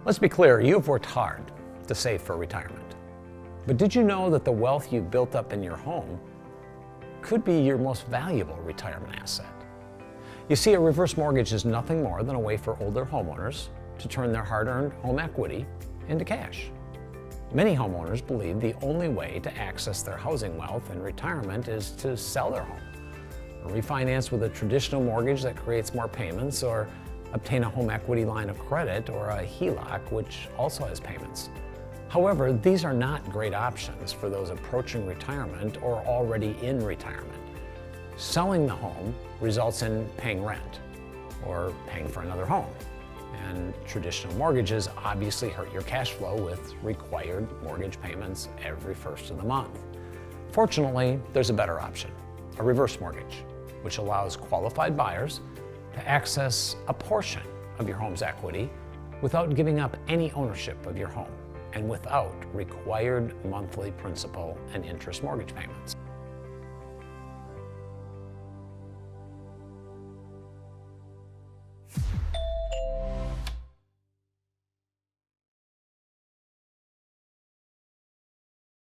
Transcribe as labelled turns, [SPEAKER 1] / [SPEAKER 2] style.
[SPEAKER 1] Let's be clear, you've worked hard to save for retirement. But did you know that the wealth you built up in your home could be your most valuable retirement asset? You see, a reverse mortgage is nothing more than a way for older homeowners to turn their hard-earned home equity into cash. Many homeowners believe the only way to access their housing wealth in retirement is to sell their home, or refinance with a traditional mortgage that creates more payments, or obtain a home equity line of credit or a HELOC, which also has payments. However, these are not great options for those approaching retirement or already in retirement. Selling the home results in paying rent or paying for another home. And traditional mortgages obviously hurt your cash flow with required mortgage payments every first of the month. Fortunately, there's a better option, a reverse mortgage, which allows qualified buyers to access a portion of your home's equity without giving up any ownership of your home and without required monthly principal and interest mortgage payments.